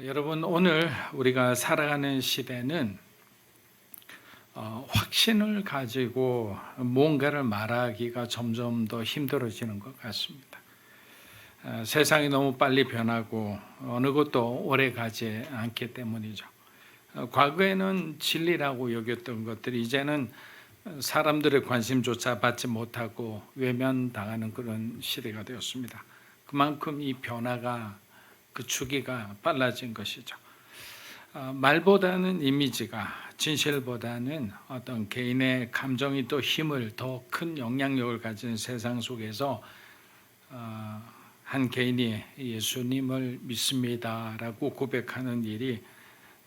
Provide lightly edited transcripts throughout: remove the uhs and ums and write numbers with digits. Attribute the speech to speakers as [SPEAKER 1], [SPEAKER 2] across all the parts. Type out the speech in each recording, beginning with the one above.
[SPEAKER 1] 여러분, 오늘 우리가 살아가는 시대는 확신을 가지고 뭔가를 말하기가 점점 더 힘들어지는 것 같습니다. 세상이 너무 빨리 변하고 어느 것도 오래 가지 않기 때문이죠. 과거에는 진리라고 여겼던 것들이 이제는 사람들의 관심조차 받지 못하고 외면당하는 그런 시대가 되었습니다. 그만큼 이 변화가 그 주기가 빨라진 것이죠. 말보다는 이미지가, 진실보다는 어떤 개인의 감정이 또 힘을, 더 큰 영향력을 가진 세상 속에서 한 개인이 예수님을 믿습니다라고 고백하는 일이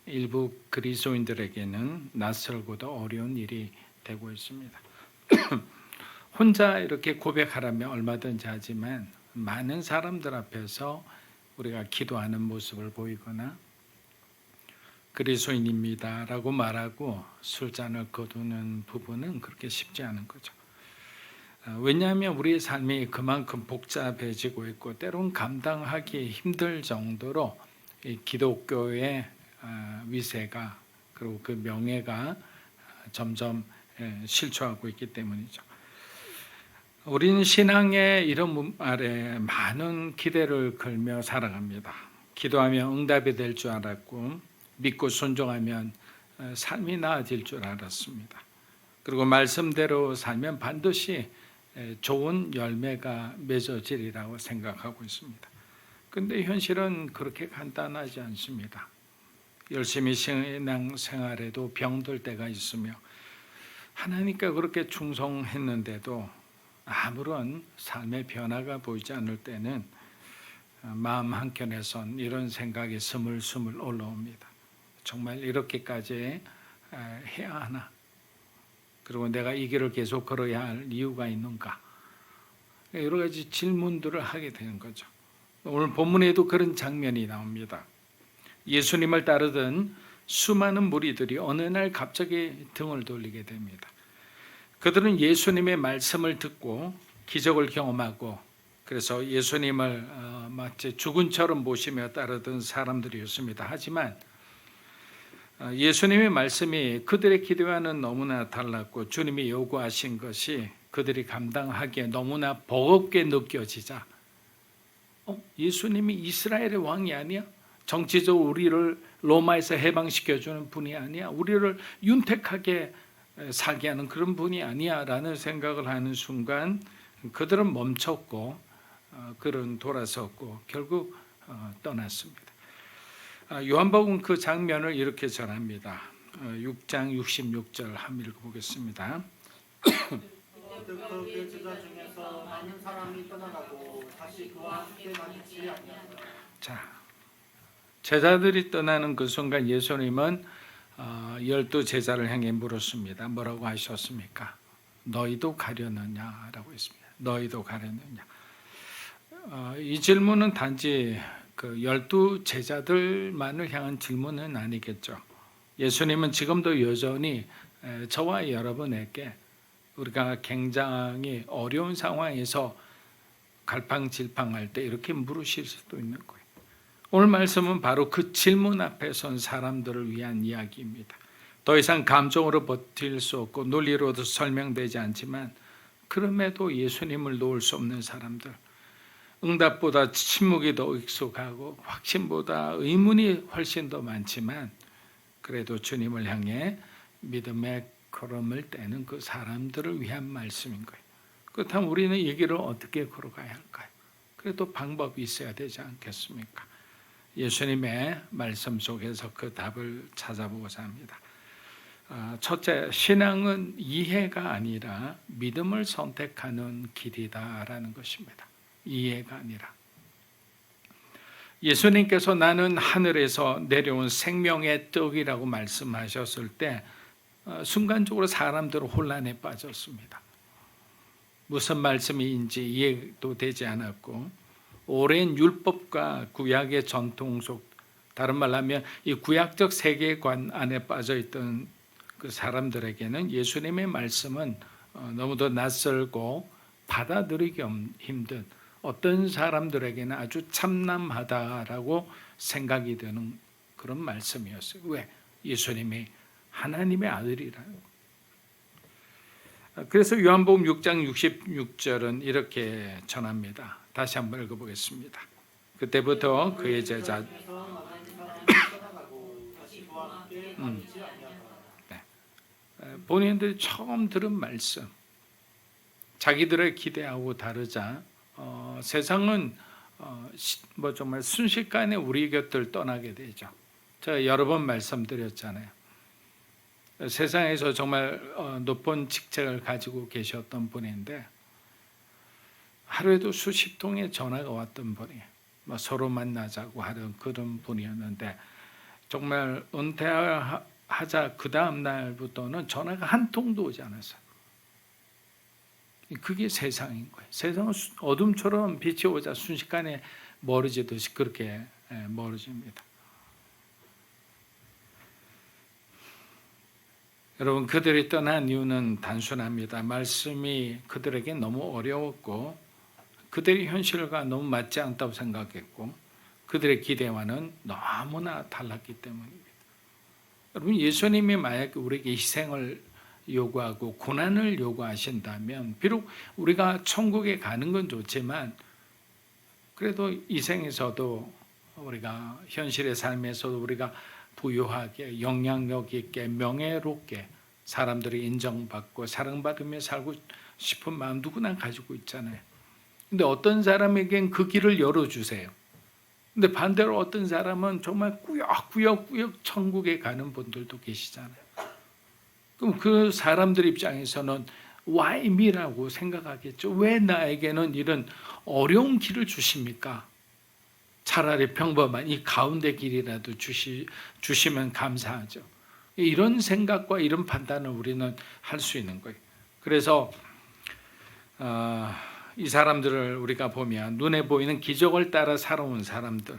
[SPEAKER 1] 일부 그리스도인들에게는 낯설고도 어려운 일이 되고 있습니다. 혼자 이렇게 고백하라면 얼마든지 하지만 많은 사람들 앞에서 우리가 기도하는 모습을 보이거나 그리스도인입니다라고 말하고 술잔을 거두는 부분은 그렇게 쉽지 않은 거죠. 왜냐하면 우리의 삶이 그만큼 복잡해지고 있고 때론 감당하기 힘들 정도로 이 기독교의 위세가, 그리고 그 명예가 점점 실추하고 있기 때문이죠. 우리는 신앙의 이런 아래 많은 기대를 걸며 살아갑니다. 기도하면 응답이 될 줄 알았고, 믿고 순종하면 삶이 나아질 줄 알았습니다. 그리고 말씀대로 살면 반드시 좋은 열매가 맺어지리라고 생각하고 있습니다. 그런데 현실은 그렇게 간단하지 않습니다. 열심히 신앙 생활에도 병들 때가 있으며, 하나님께 그렇게 충성했는데도 아무런 삶의 변화가 보이지 않을 때는 마음 한켠에선 이런 생각이 스물스물 올라옵니다. 정말 이렇게까지 해야 하나? 그리고 내가 이 길을 계속 걸어야 할 이유가 있는가? 여러 가지 질문들을 하게 되는 거죠. 오늘 본문에도 그런 장면이 나옵니다. 예수님을 따르던 수많은 무리들이 어느 날 갑자기 등을 돌리게 됩니다. 그들은 예수님의 말씀을 듣고 기적을 경험하고, 그래서 예수님을 마치 주군처럼 모시며 따르던 사람들이었습니다. 하지만 예수님의 말씀이 그들의 기대와는 너무나 달랐고, 주님이 요구하신 것이 그들이 감당하기에 너무나 버겁게 느껴지자, 예수님이 이스라엘의 왕이 아니야? 정치적으로 우리를 로마에서 해방시켜주는 분이 아니야? 우리를 윤택하게 살게 하는 그런 분이 아니야 라는 생각을 하는 순간 그들은 멈췄고 그들은 돌아섰고 결국 떠났습니다. 요한복음 그 장면을 이렇게 전합니다. 6장 66절 한번 읽어보겠습니다.
[SPEAKER 2] 그 제자 중에서 많은 사람이 떠나가고 다시 그와 함께 남지 아니하더라.
[SPEAKER 1] 자, 제자들이 떠나는 그 순간 예수님은 12 제자를 향해 물었습니다. 뭐라고 하셨습니까? 너희도 가려느냐라고 했습니다. 너희도 가려느냐. 이 질문은 단지 그 12 제자들만을 향한 질문은 아니겠죠. 예수님은 지금도 여전히 저와 여러분에게 우리가 굉장히 어려운 상황에서 갈팡질팡할 때 이렇게 물으실 수도 있는 거예요. 오늘 말씀은 바로 그 질문 앞에 선 사람들을 위한 이야기입니다. 더 이상 감정으로 버틸 수 없고 논리로도 설명되지 않지만 그럼에도 예수님을 놓을 수 없는 사람들, 응답보다 침묵이 더 익숙하고 확신보다 의문이 훨씬 더 많지만 그래도 주님을 향해 믿음의 걸음을 떼는 그 사람들을 위한 말씀인 거예요. 그렇다면 우리는 이 길을 어떻게 걸어가야 할까요? 그래도 방법이 있어야 되지 않겠습니까? 예수님의 말씀 속에서 그 답을 찾아보고자 합니다. 첫째, 신앙은 이해가 아니라 믿음을 선택하는 길이다라는 것입니다. 이해가 아니라. 예수님께서 나는 하늘에서 내려온 생명의 떡이라고 말씀하셨을 때 순간적으로 사람들은 혼란에 빠졌습니다. 무슨 말씀인지 이해도 되지 않았고, 오랜 율법과 구약의 전통 속, 다른 말로 하면 이 구약적 세계관 안에 빠져있던 그 사람들에게는 예수님의 말씀은 너무도 낯설고 받아들이기 힘든, 어떤 사람들에게는 아주 참남하다라고 생각이 되는 그런 말씀이었어요. 왜? 예수님이 하나님의 아들이라는 거. 그래서 요한복음 6장 66절은 이렇게 전합니다. 다시 한번 읽어보겠습니다. 그때부터 그의 제자 본인들이 처음 들은 말씀, 자기들의 기대하고 다르자 세상은 뭐 정말 순식간에 우리 곁을 떠나게 되죠. 제가 여러 번 말씀드렸잖아요. 세상에서 정말 높은 직책을 가지고 계셨던 분인데 하루에도 수십 통의 전화가 왔던 분이에요. 뭐 서로 만나자고 하는 그런 분이었는데 정말 은퇴하자 그 다음 날부터는 전화가 한 통도 오지 않았어요. 그게 세상인 거예요. 세상은 어둠처럼 빛이 오자 순식간에 멀어지듯이 그렇게 멀어집니다. 여러분, 그들이 떠난 이유는 단순합니다. 말씀이 그들에게 너무 어려웠고 그들의 현실과 너무 맞지 않다고 생각했고 그들의 기대와는 너무나 달랐기 때문입니다. 여러분, 예수님이 만약 우리에게 희생을 요구하고 고난을 요구하신다면 비록 우리가 천국에 가는 건 좋지만 그래도 이 생에서도 우리가 현실의 삶에서도 우리가 부유하게 영향력 있게 명예롭게 사람들이 인정받고 사랑받으며 살고 싶은 마음 누구나 가지고 있잖아요. 근데 어떤 사람에겐 그 길을 열어주세요. 근데 반대로 어떤 사람은 정말 꾸역꾸역 천국에 가는 분들도 계시잖아요. 그럼 그 사람들 입장에서는 why me라고 생각하겠죠. 왜 나에게는 이런 어려운 길을 주십니까? 차라리 평범한 이 가운데 길이라도 주시면 감사하죠. 이런 생각과 이런 판단을 우리는 할 수 있는 거예요. 그래서 이 사람들을 우리가 보면 눈에 보이는 기적을 따라 살아온 사람들,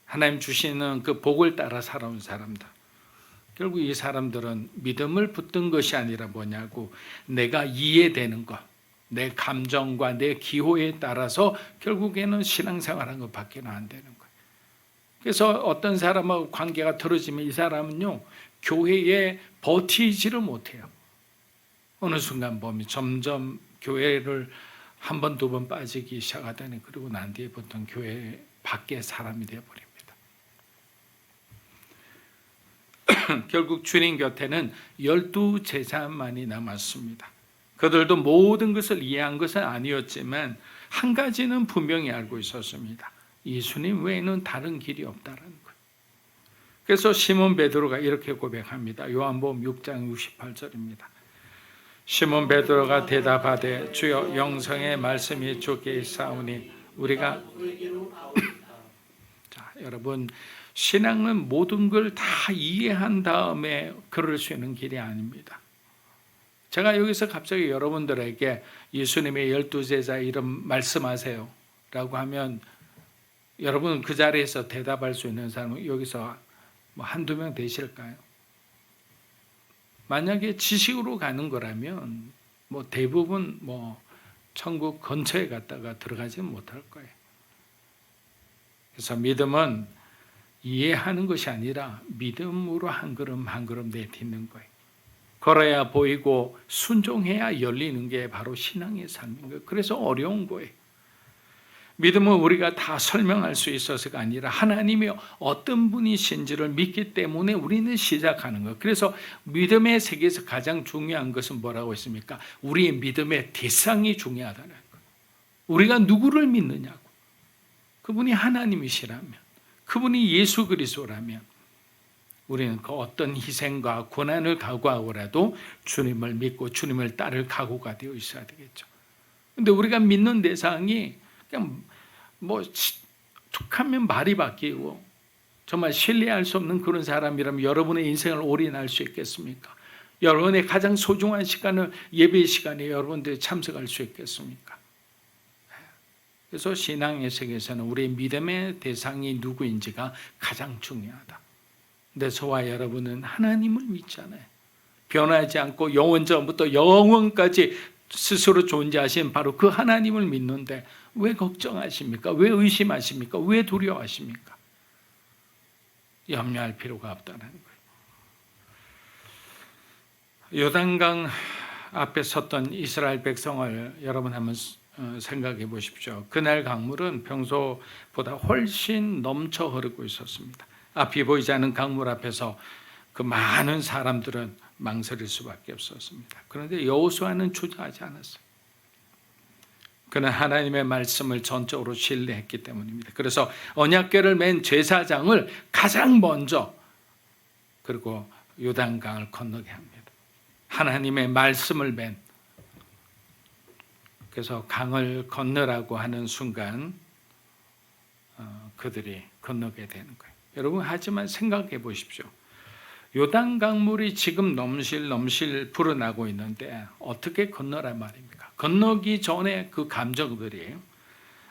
[SPEAKER 1] 하나님 주시는 그 복을 따라 살아온 사람들, 결국 이 사람들은 믿음을 붙든 것이 아니라 뭐냐고 내가 이해되는 것, 내 감정과 내 기호에 따라서 결국에는 신앙생활하는 것밖에 안 되는 거예요. 그래서 어떤 사람하고 관계가 틀어지면 이 사람은요 교회에 버티지를 못해요. 어느 순간 보면 점점 교회를 한 번, 두 번 빠지기 시작하다니 그리고 난 뒤에 보통 교회 밖에 사람이 되어버립니다. 결국 주님 곁에는 12 제자만이 남았습니다. 그들도 모든 것을 이해한 것은 아니었지만 한 가지는 분명히 알고 있었습니다. 예수님 외에는 다른 길이 없다는 거예요. 그래서 시몬 베드로가 이렇게 고백합니다. 요한복음 6장 68절입니다. 시몬 베드로가 대답하되 주여 영성의 말씀이 주께 있사오니 우리가 자, 여러분 신앙은 모든 걸 다 이해한 다음에 걸을 수 있는 길이 아닙니다. 제가 여기서 갑자기 여러분들에게 예수님의 12제자 이름 말씀하세요 라고 하면 여러분 그 자리에서 대답할 수 있는 사람은 여기서 뭐 한두 명 되실까요? 만약에 지식으로 가는 거라면 뭐 대부분 뭐 천국 근처에 갔다가 들어가지는 못할 거예요. 그래서 믿음은 이해하는 것이 아니라 믿음으로 한 걸음 한 걸음 내딛는 거예요. 걸어야 보이고 순종해야 열리는 게 바로 신앙의 삶인 거예요. 그래서 어려운 거예요. 믿음은 우리가 다 설명할 수 있어서가 아니라 하나님이 어떤 분이신지를 믿기 때문에 우리는 시작하는 거예요. 그래서 믿음의 세계에서 가장 중요한 것은 뭐라고 했습니까? 우리의 믿음의 대상이 중요하다는 거예요. 우리가 누구를 믿느냐고. 그분이 하나님이시라면, 그분이 예수 그리스도라면 우리는 그 어떤 희생과 고난을 각오하고라도 주님을 믿고 주님을 따를 각오가 되어 있어야 되겠죠. 그런데 우리가 믿는 대상이 그냥 뭐 툭하면 말이 바뀌고 정말 신뢰할 수 없는 그런 사람이라면 여러분의 인생을 올인할 수 있겠습니까? 여러분의 가장 소중한 시간을 예배 시간에 여러분들이 참석할 수 있겠습니까? 그래서 신앙의 세계에서는 우리의 믿음의 대상이 누구인지가 가장 중요하다. 근데 저와 여러분은 하나님을 믿잖아요. 변하지 않고 영원 전부터 영원까지 스스로 존재하신 바로 그 하나님을 믿는데 왜 걱정하십니까? 왜 의심하십니까? 왜 두려워하십니까? 염려할 필요가 없다는 거예요. 요단강 앞에 섰던 이스라엘 백성을 여러분 한번 생각해 보십시오. 그날 강물은 평소보다 훨씬 넘쳐 흐르고 있었습니다. 앞이 보이지 않는 강물 앞에서 그 많은 사람들은 망설일 수밖에 없었습니다. 그런데 여호수아는 주저하지 않았어요. 그는 하나님의 말씀을 전적으로 신뢰했기 때문입니다. 그래서 언약궤를 맨 제사장을 가장 먼저 그리고 요단강을 건너게 합니다. 하나님의 말씀을 맨. 그래서 강을 건너라고 하는 순간 그들이 건너게 되는 거예요. 여러분, 하지만 생각해 보십시오. 요단 강물이 지금 넘실 불어나고 있는데 어떻게 건너란 말입니까? 건너기 전에 그 감정들이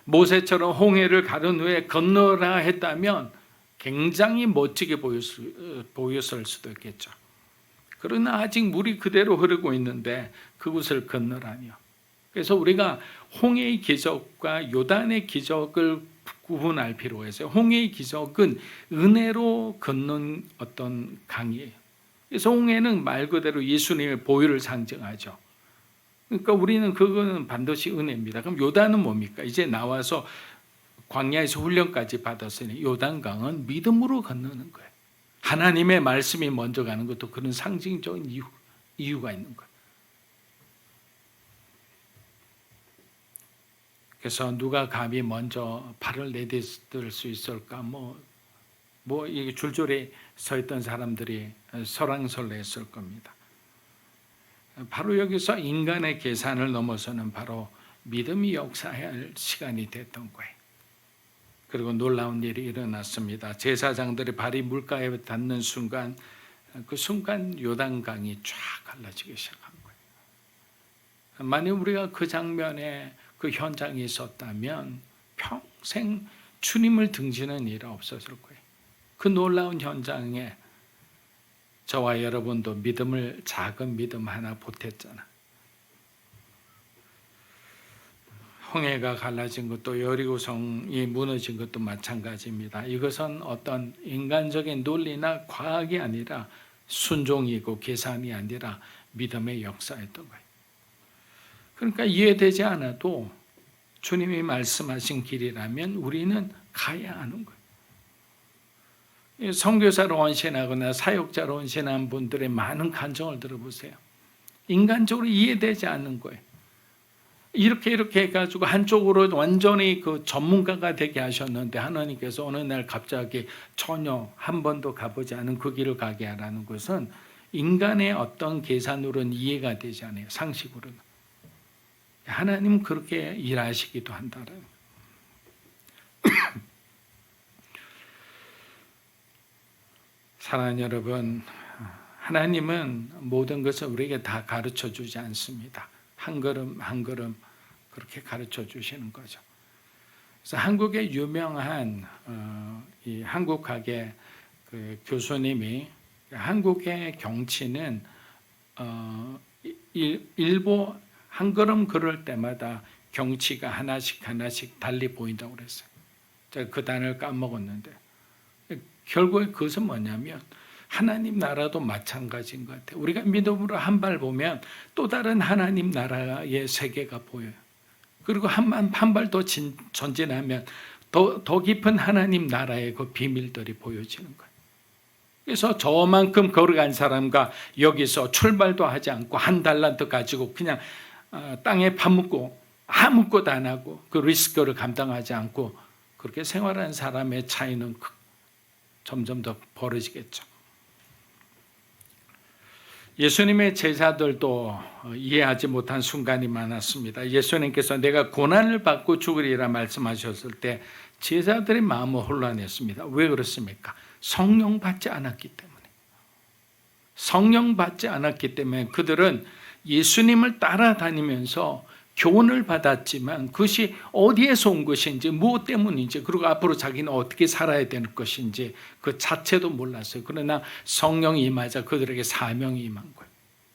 [SPEAKER 1] 모세처럼 홍해를 가른 후에 건너라 했다면 굉장히 멋지게 보였을 수도 있겠죠. 그러나 아직 물이 그대로 흐르고 있는데 그곳을 건너라니요. 그래서 우리가 홍해의 기적과 요단의 기적을 구분할 필요가 있어요. 홍해의 기적은 은혜로 건넌 어떤 강이에요. 그래서 홍해는 말 그대로 예수님의 보혈을 상징하죠. 그러니까 우리는 그거는 반드시 은혜입니다. 그럼 요단은 뭡니까? 이제 나와서 광야에서 훈련까지 받았으니 요단강은 믿음으로 건너는 거예요. 하나님의 말씀이 먼저 가는 것도 그런 상징적인 이유가 있는 거예요. 그래서 누가 감히 먼저 발을 내딛을 수 있을까? 이게 줄줄이 서 있던 사람들이 설왕설래했을 겁니다. 바로 여기서 인간의 계산을 넘어서는 바로 믿음이 역사해야 할 시간이 됐던 거예요. 그리고 놀라운 일이 일어났습니다. 제사장들의 발이 물가에 닿는 순간, 그 순간 요단강이 쫙 갈라지기 시작한 거예요. 만약 우리가 그 장면에 그 현장에 있었다면 평생 주님을 등지는 일이 없었을 거예요. 그 놀라운 현장에 저와 여러분도 작은 믿음 하나 보탰잖아. 홍해가 갈라진 것도 여리고성이 무너진 것도 마찬가지입니다. 이것은 어떤 인간적인 논리나 과학이 아니라 순종이고 계산이 아니라 믿음의 역사였던 거예요. 그러니까 이해되지 않아도 주님이 말씀하신 길이라면 우리는 가야 하는 거예요. 선교사로 헌신하거나 사역자로 헌신한 분들의 많은 간증을 들어보세요. 인간적으로 이해되지 않는 거예요. 이렇게 해가지고 한쪽으로 완전히 그 전문가가 되게 하셨는데 하나님께서 어느 날 갑자기 전혀 한 번도 가보지 않은 그 길을 가게 하라는 것은 인간의 어떤 계산으로는 이해가 되지 않아요. 상식으로는. 하나님은 그렇게 일하시기도 한다는. 사랑하는 여러분, 하나님은 모든 것을 우리에게 다 가르쳐 주지 않습니다. 한 걸음 한 걸음 그렇게 가르쳐 주시는 거죠. 그래서 한국의 유명한 이 한국학의 그 교수님이 한국의 경치는 일부 한 걸음 걸을 때마다 경치가 하나씩 달리 보인다고 그랬어요. 제가 그 단어를 까먹었는데 결국에 그것은 뭐냐면 하나님 나라도 마찬가지인 것 같아요. 우리가 믿음으로 한 발 보면 또 다른 하나님 나라의 세계가 보여요. 그리고 한 발 더 전진하면 더 깊은 하나님 나라의 그 비밀들이 보여지는 거예요. 그래서 저만큼 걸어간 사람과 여기서 출발도 하지 않고 한 달란트 가지고 그냥 땅에 파묻고 아무것도 안 하고 그 리스크를 감당하지 않고 그렇게 생활하는 사람의 차이는 점점 더 벌어지겠죠. 예수님의 제자들도 이해하지 못한 순간이 많았습니다. 예수님께서 내가 고난을 받고 죽으리라 말씀하셨을 때 제자들의 마음은 혼란했습니다. 왜 그렇습니까? 성령 받지 않았기 때문에. 성령 받지 않았기 때문에 그들은 예수님을 따라다니면서 교훈을 받았지만 그것이 어디에서 온 것인지 무엇 때문인지 그리고 앞으로 자기는 어떻게 살아야 되는 것인지 그 자체도 몰랐어요. 그러나 성령이 임하자 그들에게 사명이 임한 거예요.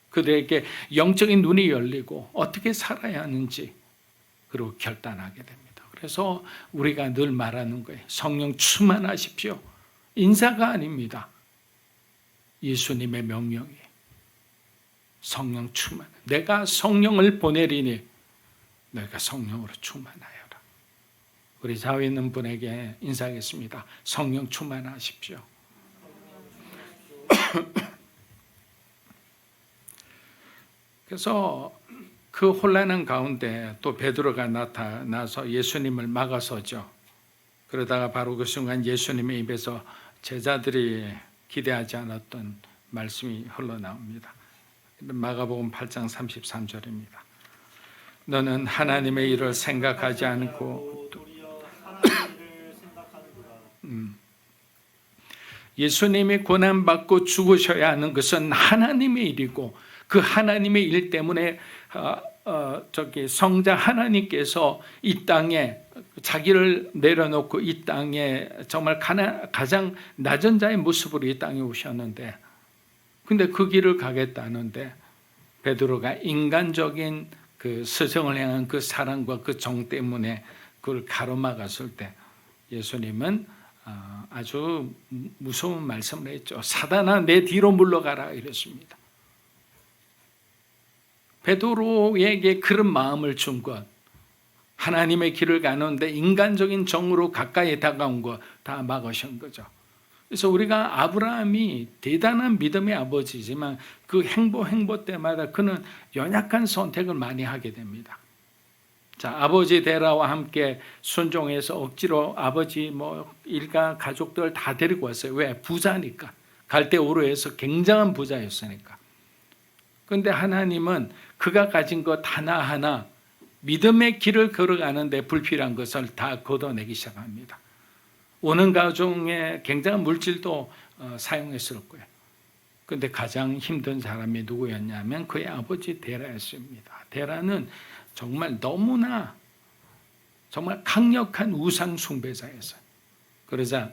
[SPEAKER 1] 그들에게 영적인 눈이 열리고 어떻게 살아야 하는지 그리고 결단하게 됩니다. 그래서 우리가 늘 말하는 거예요. 성령 충만하십시오. 인사가 아닙니다. 예수님의 명령이 성령 충만. 내가 성령을 보내리니 너희가 성령으로 충만하여라. 우리 좌우에 있는 분에게 인사하겠습니다. 성령 충만하십시오. 그래서 그 혼란한 가운데 또 베드로가 나타나서 예수님을 막아서죠. 그러다가 바로 그 순간 예수님의 입에서 제자들이 기대하지 않았던 말씀이 흘러나옵니다. 마가복음 8장 33절입니다. 너는 하나님의 일을 생각하지 않고
[SPEAKER 2] 도리어 하나님의 일을 생각하는구나.
[SPEAKER 1] 예수님이 고난받고 죽으셔야 하는 것은 하나님의 일이고 그 하나님의 일 때문에 성자 하나님께서 이 땅에 자기를 내려놓고 이 땅에 정말 가장 낮은 자의 모습으로 이 땅에 오셨는데, 근데 그 길을 가겠다는데 베드로가 인간적인 그 스승을 향한 그 사랑과 그 정 때문에 그걸 가로막았을 때 예수님은 아주 무서운 말씀을 했죠. 사단아 내 뒤로 물러가라 이랬습니다. 베드로에게 그런 마음을 준 것, 하나님의 길을 가는데 인간적인 정으로 가까이 다가온 것 다 막으신 거죠. 그래서 우리가 아브라함이 대단한 믿음의 아버지지만 그 행보 때마다 그는 연약한 선택을 많이 하게 됩니다. 자, 아버지 데라와 함께 순종해서 억지로 아버지 일가 가족들 다 데리고 왔어요. 왜? 부자니까. 갈대우르에서 굉장한 부자였으니까. 그런데 하나님은 그가 가진 것 하나하나 믿음의 길을 걸어가는데 불필요한 것을 다 걷어내기 시작합니다. 오는 가중에 굉장한 물질도 사용했을 거예요. 그런데 가장 힘든 사람이 누구였냐면 그의 아버지 데라였습니다. 데라는 정말 너무나 정말 강력한 우상 숭배자였어요. 그러자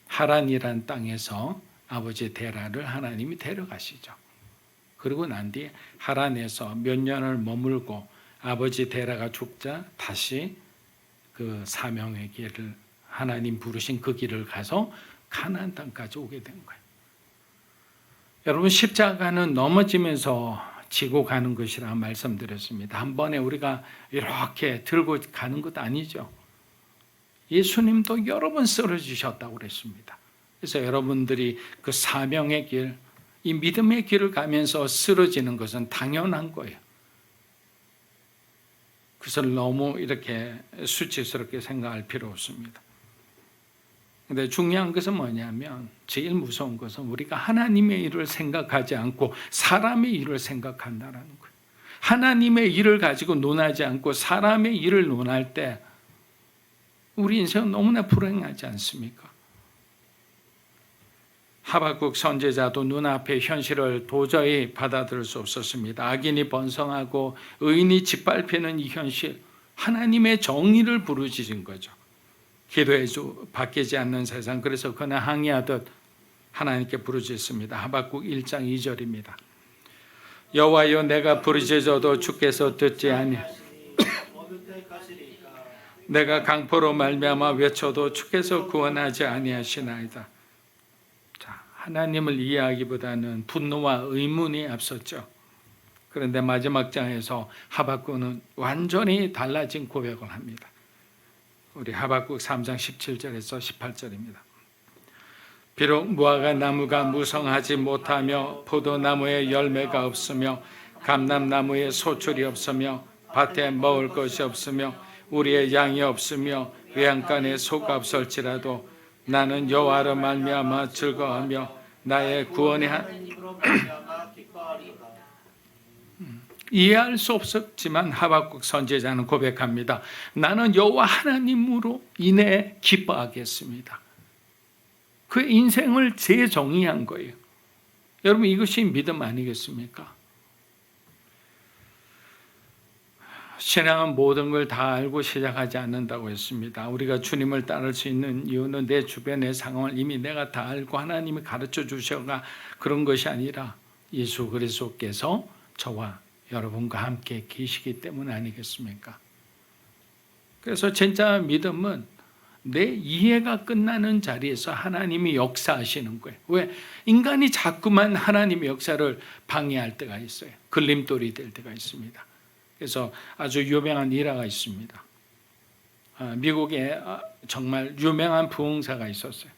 [SPEAKER 1] 하란이란 땅에서 아버지 데라를 하나님이 데려가시죠. 그리고 난 뒤에 하란에서 몇 년을 머물고 아버지 데라가 죽자 다시 그 사명의 길을 하나님 부르신 그 길을 가서 가나안 땅까지 오게 된 거예요. 여러분 십자가는 넘어지면서 지고 가는 것이라 말씀드렸습니다. 한 번에 우리가 이렇게 들고 가는 것 아니죠. 예수님도 여러 번 쓰러지셨다고 그랬습니다. 그래서 여러분들이 그 사명의 길, 이 믿음의 길을 가면서 쓰러지는 것은 당연한 거예요. 그것을 너무 이렇게 수치스럽게 생각할 필요 없습니다. 근데 중요한 것은 뭐냐면 제일 무서운 것은 우리가 하나님의 일을 생각하지 않고 사람의 일을 생각한다는 거예요. 하나님의 일을 가지고 논하지 않고 사람의 일을 논할 때 우리 인생은 너무나 불행하지 않습니까? 하박국 선지자도 눈앞의 현실을 도저히 받아들일 수 없었습니다. 악인이 번성하고 의인이 짓밟히는 이 현실, 하나님의 정의를 부르짖은 거죠. 기도해도 바뀌지 않는 세상, 그래서 그는 항의하듯 하나님께 부르짖습니다. 하박국 1장 2절입니다. 여호와여 내가 부르짖어도 주께서 듣지 아니하시니 내가 강포로 말미암아 외쳐도 주께서 구원하지 아니하시나이다. 자, 하나님을 이해하기보다는 분노와 의문이 앞섰죠. 그런데 마지막 장에서 하박국은 완전히 달라진 고백을 합니다. 우리 하박국 3장 17절에서 18절입니다. 비록 무화과 나무가 무성하지 못하며 포도나무에 열매가 없으며 감람나무에 소출이 없으며 밭에 먹을 것이 없으며 우리의 양이 없으며 외양간에 소가 없을지라도 나는 여호와로 말미암아 즐거워하며 나의 구원의 이해할 수 없었지만 하박국 선지자는 고백합니다. 나는 여호와 하나님으로 인해 기뻐하겠습니다. 그 인생을 재정의한 거예요. 여러분 이것이 믿음 아니겠습니까? 신앙은 모든 걸 다 알고 시작하지 않는다고 했습니다. 우리가 주님을 따를 수 있는 이유는 내 주변의 상황을 이미 내가 다 알고 하나님이 가르쳐 주셔가 그런 것이 아니라 예수 그리스도께서 저와 여러분과 함께 계시기 때문 아니겠습니까? 그래서 진짜 믿음은 내 이해가 끝나는 자리에서 하나님이 역사하시는 거예요. 왜? 인간이 자꾸만 하나님의 역사를 방해할 때가 있어요. 걸림돌이 될 때가 있습니다. 그래서 아주 유명한 일화가 있습니다. 미국에 정말 유명한 부흥사가 있었어요.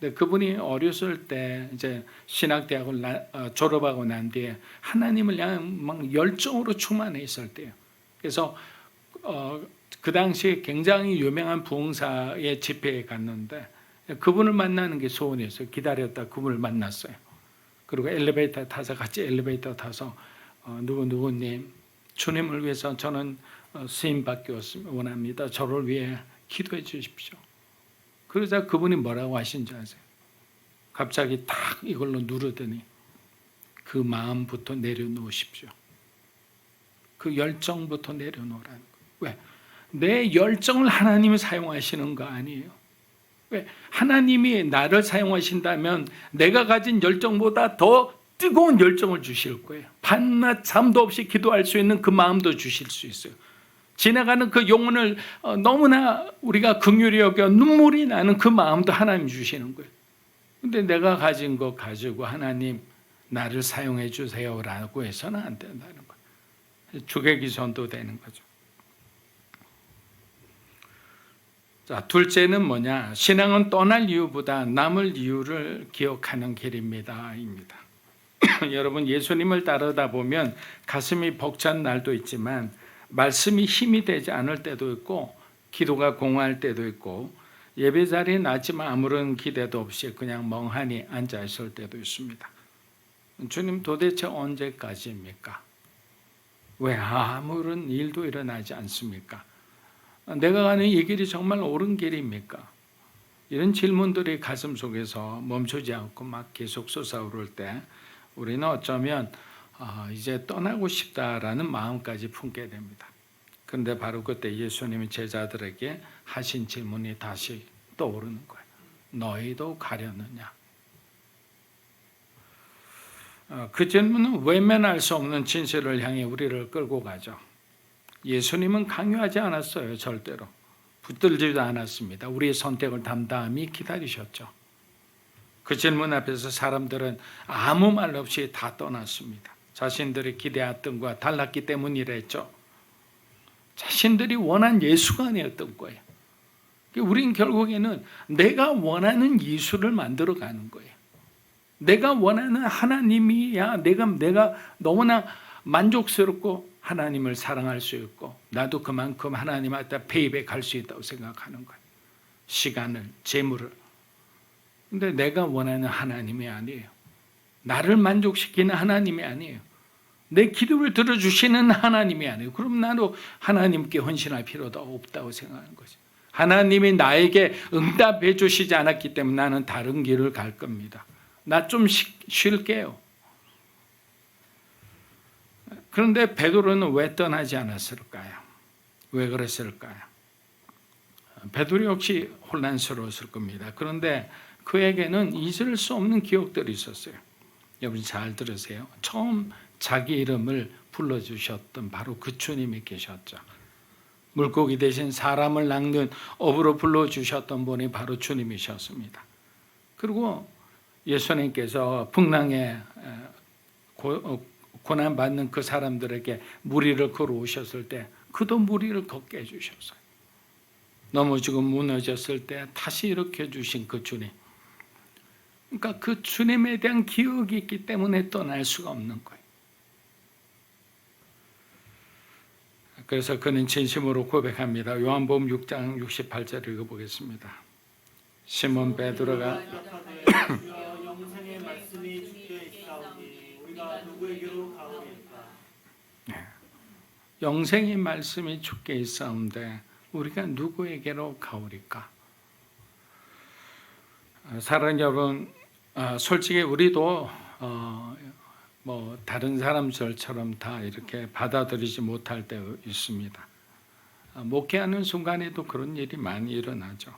[SPEAKER 1] 근데 그분이 어렸을 때 이제 신학대학을 졸업하고 난 뒤에 하나님을 향한 막 열정으로 충만해 있을 때예요. 그래서 그 당시에 굉장히 유명한 부흥사의 집회에 갔는데 그분을 만나는 게 소원이었어요. 기다렸다 그분을 만났어요. 그리고 엘리베이터 타서 같이 엘리베이터 타서 누구님 주님을 위해서 저는 쓰임 받기 원합니다. 저를 위해 기도해 주십시오. 그러자 그분이 뭐라고 하신지 아세요? 갑자기 딱 이걸로 누르더니 그 마음부터 내려놓으십시오. 그 열정부터 내려놓으라는 거예요. 왜? 내 열정을 하나님이 사용하시는 거 아니에요. 왜? 하나님이 나를 사용하신다면 내가 가진 열정보다 더 뜨거운 열정을 주실 거예요. 밤낮 잠도 없이 기도할 수 있는 그 마음도 주실 수 있어요. 지나가는 그 영혼을 너무나 우리가 긍휼히 여겨 눈물이 나는 그 마음도 하나님 주시는 거예요. 근데 내가 가진 거 가지고 하나님 나를 사용해 주세요라고 해서는 안 된다는 거예요. 주객이전도 되는 거죠. 자, 둘째는 뭐냐? 신앙은 떠날 이유보다 남을 이유를 기억하는 길입니다. 입니다. 여러분, 예수님을 따르다 보면 가슴이 벅찬 날도 있지만 말씀이 힘이 되지 않을 때도 있고 기도가 공허할 때도 있고 예배 자리에 나지만 아무런 기대도 없이 그냥 멍하니 앉아 있을 때도 있습니다. 주님 도대체 언제까지입니까? 왜 아무런 일도 일어나지 않습니까? 내가 가는 이 길이 정말 옳은 길입니까? 이런 질문들이 가슴 속에서 멈추지 않고 막 계속 솟아오를 때 우리는 어쩌면 이제 떠나고 싶다라는 마음까지 품게 됩니다. 그런데 바로 그때 예수님이 제자들에게 하신 질문이 다시 떠오르는 거예요. 너희도 가려느냐? 그 질문은 외면할 수 없는 진실을 향해 우리를 끌고 가죠. 예수님은 강요하지 않았어요. 절대로. 붙들지도 않았습니다. 우리의 선택을 담담히 기다리셨죠. 그 질문 앞에서 사람들은 아무 말 없이 다 떠났습니다. 자신들이 기대했던 것과 달랐기 때문이랬죠. 자신들이 원한 예수가 아니었던 거예요. 우린 결국에는 내가 원하는 예수를 만들어가는 거예요. 내가 원하는 하나님이야. 내가 너무나 만족스럽고 하나님을 사랑할 수 있고 나도 그만큼 하나님한테 페이백할 수 있다고 생각하는 거예요. 시간을, 재물을. 근데 내가 원하는 하나님이 아니에요. 나를 만족시키는 하나님이 아니에요. 내 기도를 들어주시는 하나님이 아니에요. 그럼 나도 하나님께 헌신할 필요도 없다고 생각하는 거죠. 하나님이 나에게 응답해 주시지 않았기 때문에 나는 다른 길을 갈 겁니다. 나 좀 쉴게요. 그런데 베드로는 왜 떠나지 않았을까요? 왜 그랬을까요? 베드로 역시 혼란스러웠을 겁니다. 그런데 그에게는 잊을 수 없는 기억들이 있었어요. 여러분 잘 들으세요. 처음 자기 이름을 불러주셨던 바로 그 주님이 계셨죠. 물고기 대신 사람을 낚는 어부로 불러주셨던 분이 바로 주님이셨습니다. 그리고 예수님께서 풍랑에 고난받는 그 사람들에게 무리를 걸어오셨을 때 그도 무리를 걷게 해주셨어요. 넘어지고 무너졌을 때 다시 일으켜 주신 그 주님. 그러니까 그 주님에 대한 기억이 있기 때문에 떠날 수가 없는 거예요. 그래서 그는 진심으로 고백합니다. 요한복음 6장 68절 읽어보겠습니다. 시몬 베드로가
[SPEAKER 2] 영생의 말씀이 주께 있사오니 우리가 누구에게로 가오리까?
[SPEAKER 1] 영생의 말씀이 주께 있사온데 우리가 누구에게로 가오리까? 사랑하는 여러분, 솔직히 우리도 뭐 다른 사람들처럼 다 이렇게 받아들이지 못할 때 있습니다. 목회하는 순간에도 그런 일이 많이 일어나죠.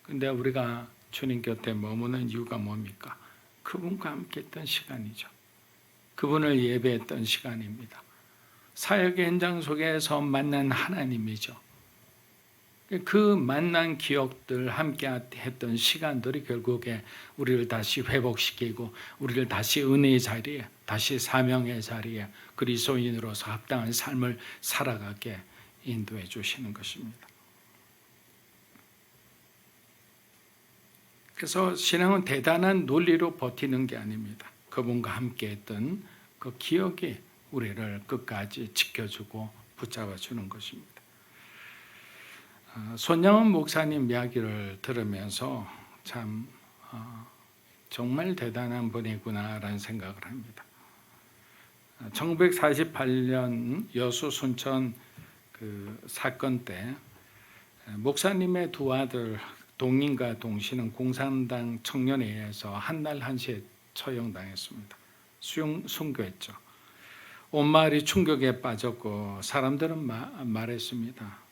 [SPEAKER 1] 근데 우리가 주님 곁에 머무는 이유가 뭡니까? 그분과 함께 했던 시간이죠. 그분을 예배했던 시간입니다. 사역의 현장 속에서 만난 하나님이죠. 그 만난 기억들, 함께 했던 시간들이 결국에 우리를 다시 회복시키고 우리를 다시 은혜의 자리에, 다시 사명의 자리에 그리스도인으로서 합당한 삶을 살아가게 인도해 주시는 것입니다. 그래서 신앙은 대단한 논리로 버티는 게 아닙니다. 그분과 함께 했던 그 기억이 우리를 끝까지 지켜주고 붙잡아주는 것입니다. 손양원 목사님 이야기를 들으면서 참 정말 대단한 분이구나라는 생각을 합니다. 1948년 여수 순천 그 사건 때 목사님의 두 아들 동인과 동신은 공산당 청년회에서 한날 한시에 처형당했습니다. 순교했죠. 온 마을이 충격에 빠졌고 사람들은 말했습니다.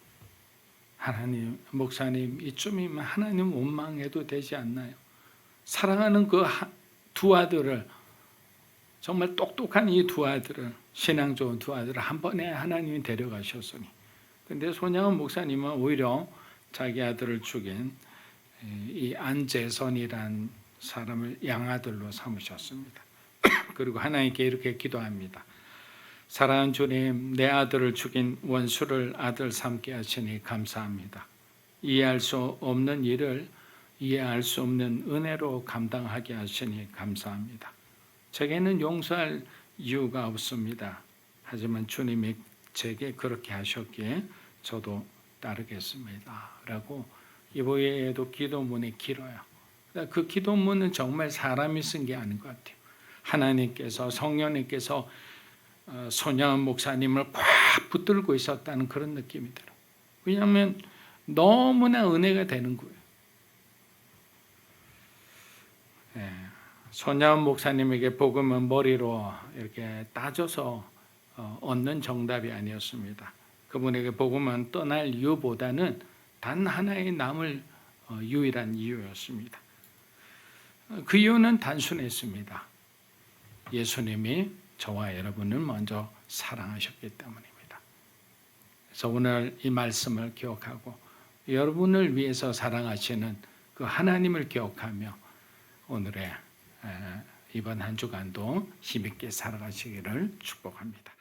[SPEAKER 1] 하나님, 목사님, 이쯤이면 하나님 원망해도 되지 않나요? 사랑하는 그 두 아들을, 정말 똑똑한 이 두 아들을, 신앙 좋은 두 아들을 한 번에 하나님이 데려가셨으니. 근데 손양원 목사님은 오히려 자기 아들을 죽인 이 안재선이란 사람을 양아들로 삼으셨습니다. 그리고 하나님께 이렇게 기도합니다. 사랑하는 주님, 내 아들을 죽인 원수를 아들 삼게 하시니 감사합니다. 이해할 수 없는 일을 이해할 수 없는 은혜로 감당하게 하시니 감사합니다. 제게는 용서할 이유가 없습니다. 하지만 주님이 제게 그렇게 하셨기에 저도 따르겠습니다. 라고 이보에도 기도문이 길어요. 그 기도문은 정말 사람이 쓴 게 아닌 것 같아요. 하나님께서, 성령님께서 손양원 목사님을 꽉 붙들고 있었다는 그런 느낌이 들어요. 왜냐하면 너무나 은혜가 되는 거예요. 손양원 목사님에게 복음은 머리로 이렇게 따져서 얻는 정답이 아니었습니다. 그분에게 복음은 떠날 이유보다는 단 하나의 남을 유일한 이유였습니다. 그 이유는 단순했습니다. 예수님이 저와 여러분을 먼저 사랑하셨기 때문입니다. 그래서 오늘 이 말씀을 기억하고 여러분을 위해서 사랑하시는 그 하나님을 기억하며 오늘의 이번 한 주간도 힘있게 살아가시기를 축복합니다.